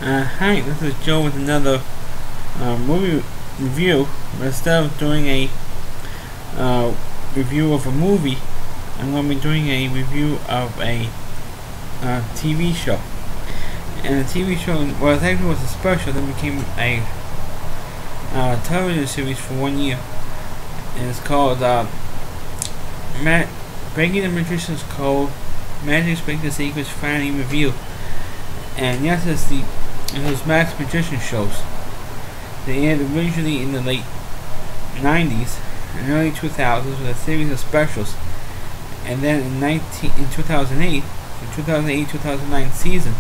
Hi, this is Joe with another movie review. But instead of doing a review of a movie, I'm going to be doing a review of a TV show. And the TV show, well, it actually was a special, then became a television series for 1 year. And it's called Breaking the Magician's Code: Magic's Breaking the Secrets Finally Revealed. And yes, it was Max Magician shows. They aired originally in the late 90s and early 2000s with a series of specials. And then in 2008, the 2008-2009 season,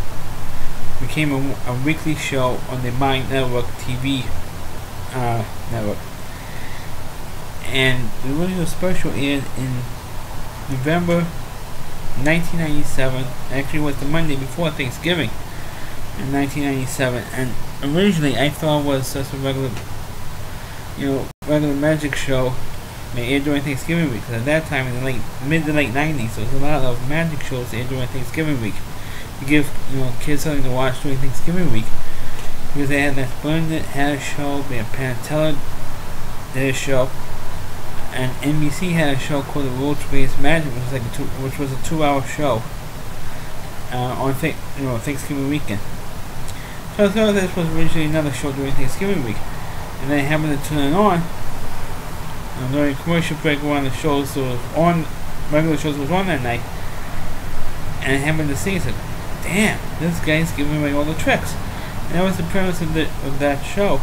became a weekly show on the Mind Network TV network. And the original special aired in November 1997. Actually, was the Monday before Thanksgiving in 1997. And originally, I thought it was just a regular magic show they aired during Thanksgiving week. Because at that time, in the mid to late 90s, there was a lot of magic shows aired during Thanksgiving week to give kids something to watch during Thanksgiving week. Because they had that Burnett had a show, they had Penn and Teller did a show, and NBC had a show called The World's Greatest Magic, which was a 2-hour show on Thanksgiving weekend. So I thought this was originally another show during Thanksgiving week, and then I happened to turn it on during a commercial break. One of the shows that was on, regular shows was on that night, and I happened to see it. Said, "Damn, this guy's giving away all the tricks." And that was the premise of that show,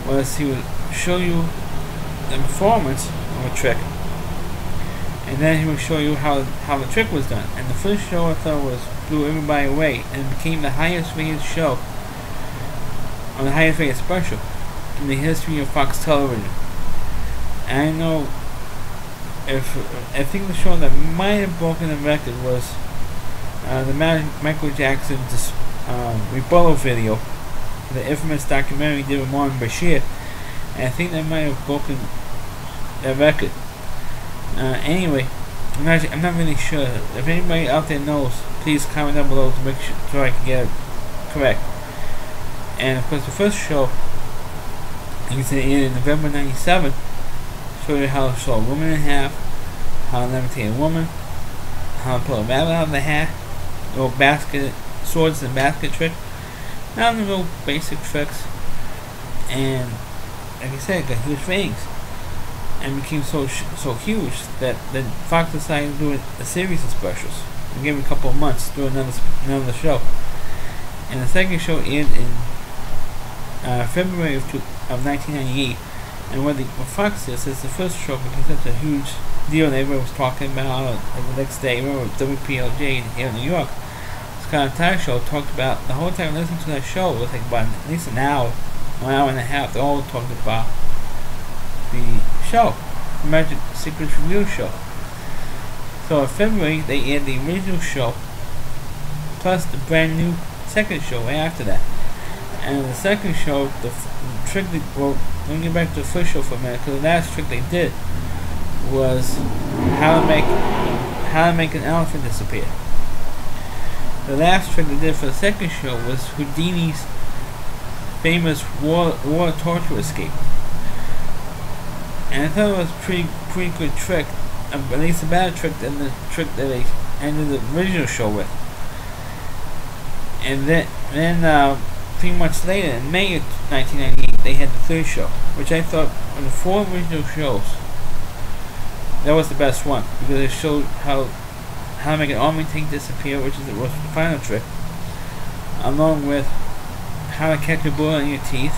was he would show you the performance of a trick, and then he would show you how the trick was done. And the first show I thought blew everybody away, and became the highest rated show, or the highest rated special in the history of Fox Television. And I know, I think the show that might have broken the record was the Michael Jackson rebuttal video for the infamous documentary he did with Martin Bashir. And I think that might have broken that record. Anyway, I'm not really sure. If anybody out there knows, please comment down below to make sure so I can get it correct. And of course, the first show, you can in November '97, showed you how to saw a woman in half, how to levitate a woman, how to pull a rabbit out of the hat, little basket, swords and basket trick. Not the real basic tricks. And like I said, it got huge ratings and became so huge that Fox decided to do a series of specials and give it a couple of months to do another show. And the second show aired in February of 1998. And what Fox is the first show became such a huge deal that everyone was talking about. And the next day, remember WPLJ here in New York, Scott Entire show talked about the whole time listening to that show. It was like about at least an hour and a half. They all talked about the show, the Magic Secrets Revealed show. So in February they aired the original show plus the brand new second show right after that. And the second show, the trick let me get back to the first show for a minute, because the last trick they did was how to make an elephant disappear. The last trick they did for the second show was Houdini's famous water torture escape. And I thought it was a pretty good trick, at least a better trick than the trick that they ended the original show with. And then 3 months later, in May of 1998, they had the third show, which I thought, of the 4 original shows, that was the best one, because it showed how to make an army tank disappear, which was the final trick, along with how to catch a bullet in your teeth,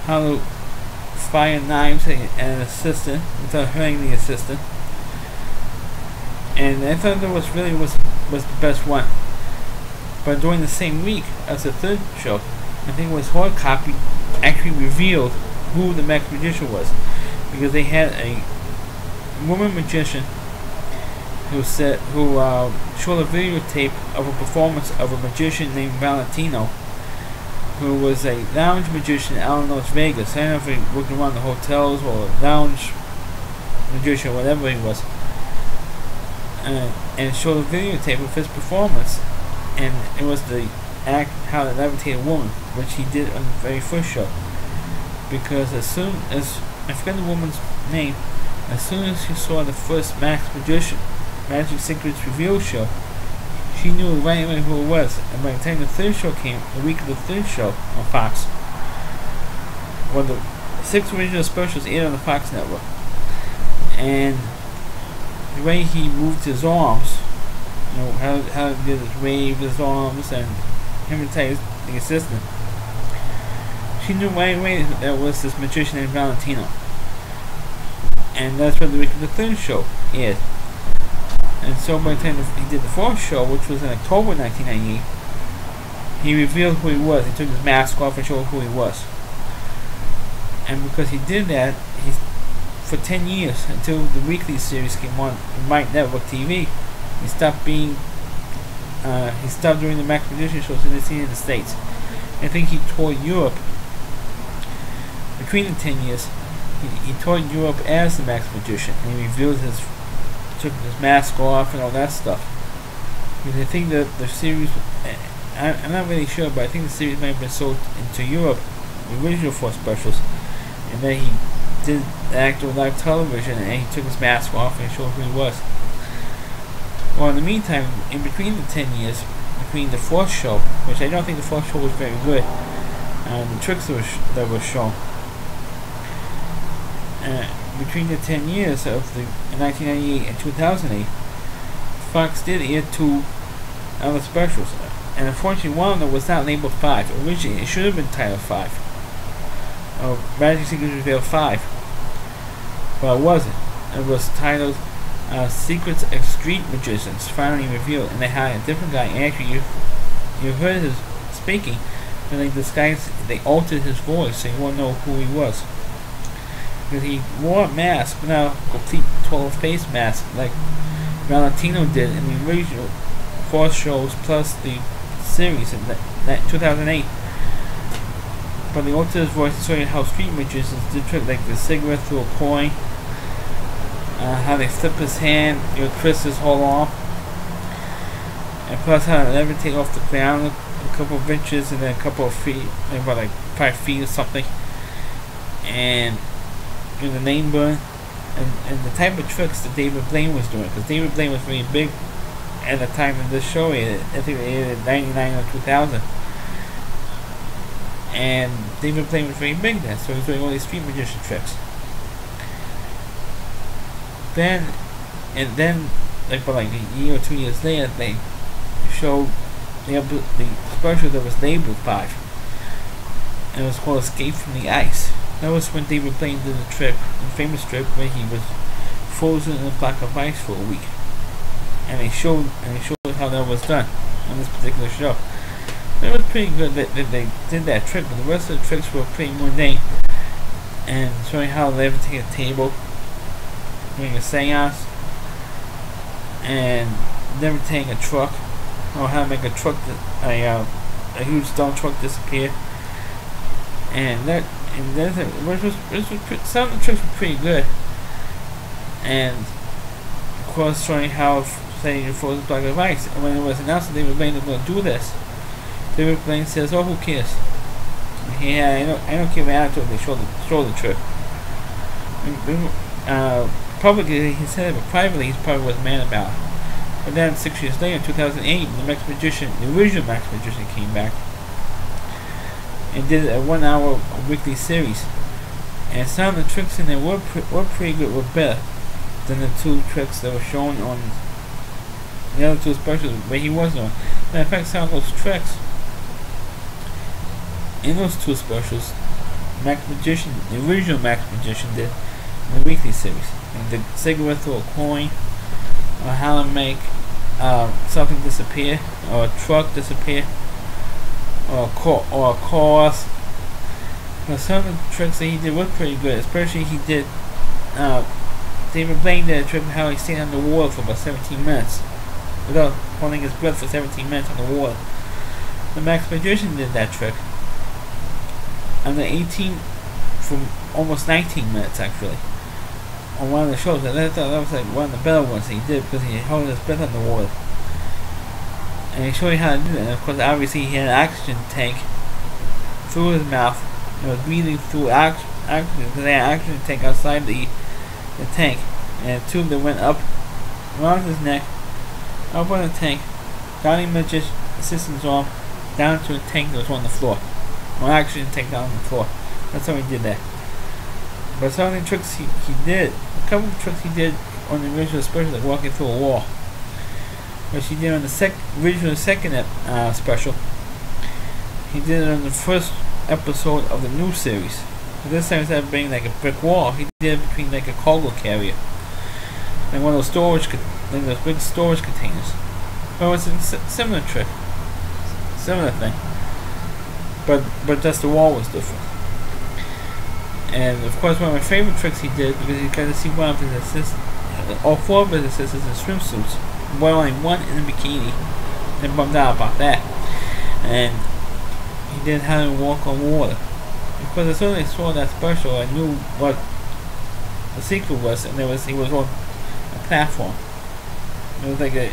how to fire knives at an assistant without hurting the assistant. And I thought that was the best one. But during the same week as the third show, I think it was Hard Copy actually revealed who the Max Magician was, because they had a woman magician who showed a videotape of a performance of a magician named Valentino, who was a lounge magician out in Las Vegas. I don't know if he worked around the hotels or a lounge magician or whatever he was. And showed a videotape of his performance, and it was the act how to levitate a woman, which he did on the very first show. Because as soon as, I forget the woman's name, as soon as she saw the first Max Magician, Magic Secrets Reveal show, she knew right away who it was. And by the time the third show came, the week of the third show on Fox, well, the 6 original specials aired on the Fox network. And the way he moved his arms, you know, how he did his wave his arms, and hypnotized the assistant, she knew right away that was this magician named Valentino. And that's what the week of the third show aired. And so by the time he did the fourth show, which was in October 1998, he revealed who he was. He took his mask off and showed who he was. And because he did that, for 10 years, until the weekly series came on Mike Network TV, he stopped doing the Max Magician shows in the States. I think he toured Europe between the 10 years. He toured Europe as the Max Magician, and he revealed took his mask off and all that stuff. Because I think that the series, I'm not really sure, but I think the series might have been sold into Europe, the original 4 specials, and then he did act on live television, and he took his mask off and showed who he was. Well, in the meantime, in between the 10 years, between the 4th show, which I don't think the 4th show was very good, and the tricks that were shown, between the 10 years of the 1998 and 2008, Fox did air 2 other specials, and unfortunately one of them was not labeled 5. Originally, it should have been titled 5, or Magic Secrets Reveal 5, but it wasn't. It was titled Secrets of Street Magicians Finally Revealed, and they had a different guy. And actually, you heard his speaking, and they altered his voice, so you won't know who he was. Because he wore a mask, but not a complete total face mask like Valentino did in the original 4 shows plus the series in 2008. But they altered his voice to show you how street magicians did tricks like the cigarette through a coin, how they flip his hand, twist his whole arm, and plus how they levitate off the ground a couple of inches and then a couple of feet, about like 5 feet or something, and the name burn, and the type of tricks that David Blaine was doing, because David Blaine was very big at the time of this show. I think they aired in 99 or 2000, and David Blaine was very big then, so he was doing all these street magician tricks. Then like a year or 2 years later, they showed the special that was labeled 5, and it was called Escape from the Ice. That was when David Blaine did the famous trick where he was frozen in a block of ice for a week, and they showed how that was done on this particular show. It was pretty good that they did that trick, but the rest of the tricks were pretty mundane, and showing how to levitate a table, doing a seance, and levitating a truck, or how to make a huge dump truck disappear, some of the tricks were pretty good, and of course showing how saying you frozen block of ice. And when it was announced that David Blaine was going to do this, David Blaine says, "Oh, who cares? Yeah, I don't care about it. They show the trick." Publicly he said it, but privately he probably was mad about it. But then 6 years later, in 2008, the original Max Magician came back and did a 1-hour weekly series, and some of the tricks in there were pretty good, were better than the 2 tricks that were shown on the other 2 specials where he was on. And in fact, some of those tricks in those 2 specials, the original Max Magician did in the weekly series. And the cigarette through a coin, or how to make something disappear, or a truck disappear, or a course. But some of the tricks that he did were pretty good. Especially he did David Blaine did a trick how he stayed on the water for about 17 minutes without holding his breath for 17 minutes on the water. The Max Magician did that trick on the 18 from almost 19 minutes actually on one of the shows. And I thought that was like one of the better ones he did, because he held his breath on the water. and they show you how to do it. And of course, obviously, he had an oxygen tank through his mouth, and was breathing through oxygen because they had an oxygen tank outside the tank, and a tube that went up around his neck, up on the tank, down the magician assistant's arm, down to a tank that was on the floor. An oxygen tank down on the floor. That's how he did that. But some of the tricks he did, a couple of tricks he did on the original special, like walking through a wall, which he did on the original second special. He did it on the first episode of the new series. But this time, instead of being like a brick wall, he did it between like a cargo carrier, like one of those storage, like those big storage containers. But it was a similar trick, similar thing. But just the wall was different. And of course, one of my favorite tricks he did, because he got to see one of his assistants, all four of his assistants in swimsuits, while only one in a bikini, and bummed out about that. And he did how to walk on water. Because as soon as I saw that special, I knew what the secret was, and he was on a platform. It was like a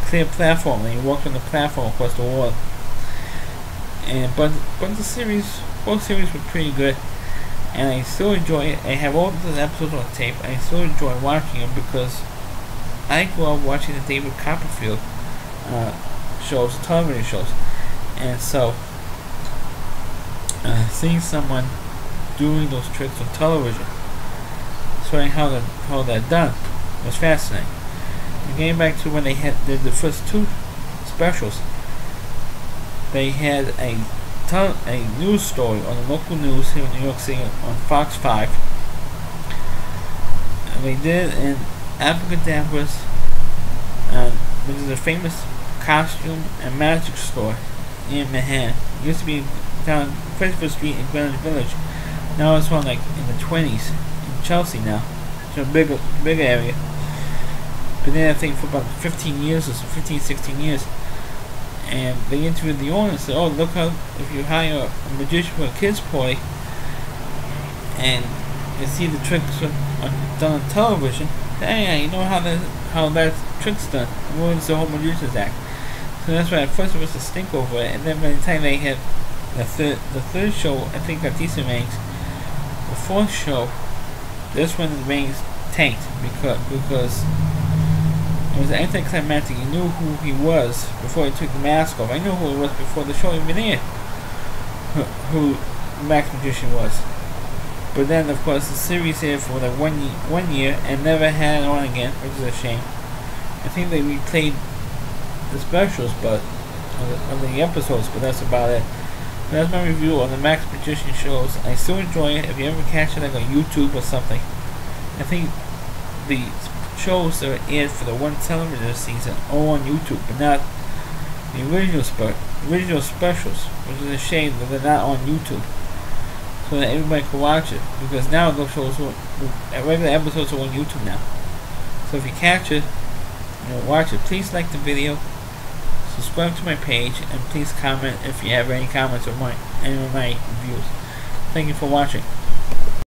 clear platform, and he walked on the platform across the water. And but the series, both series were pretty good, and I still enjoy it. I have all the episodes on tape. I still enjoy watching them because I grew up watching the David Copperfield shows, television shows, and so seeing someone doing those tricks on television, showing how they're done, was fascinating. And getting back to when they did the first two specials, they had a news story on the local news here in New York City on Fox 5. And they did it in Abracadabras, which is a famous costume and magic store in Manhattan. It used to be down Christopher Street in Greenwich Village. Now it's one like in the 20s in Chelsea now. It's a bigger area. Been there I think for about 15 years or so, 16 years. And they interviewed the owner and said, "Oh, look how if you hire a magician for a kids' party and you see the tricks done on television, hey, you know how that trick's done. And what is the whole magician's act?" So that's why at first it was a stink over it, and then by the time they had the third show, I think got decent ratings. The fourth show, this one the ratings tanked because it was anticlimactic. You knew who he was before he took the mask off. I knew who he was before the show even aired. Who Max Magician was. But then, of course, the series aired for like 1 year and never had it on again, which is a shame. I think they replayed the specials, but on the episodes, but that's about it. But that's my review on the Max Magician shows. I still enjoy it. If you ever catch it like on YouTube or something, I think the shows that are aired for the one television season are on YouTube, but not the original specials, which is a shame that they're not on YouTube, so that everybody can watch it. Because now those shows, regular episodes are on YouTube now. So if you catch it, watch it. Please like the video, subscribe to my page, and please comment if you have any comments on any of my reviews. Thank you for watching.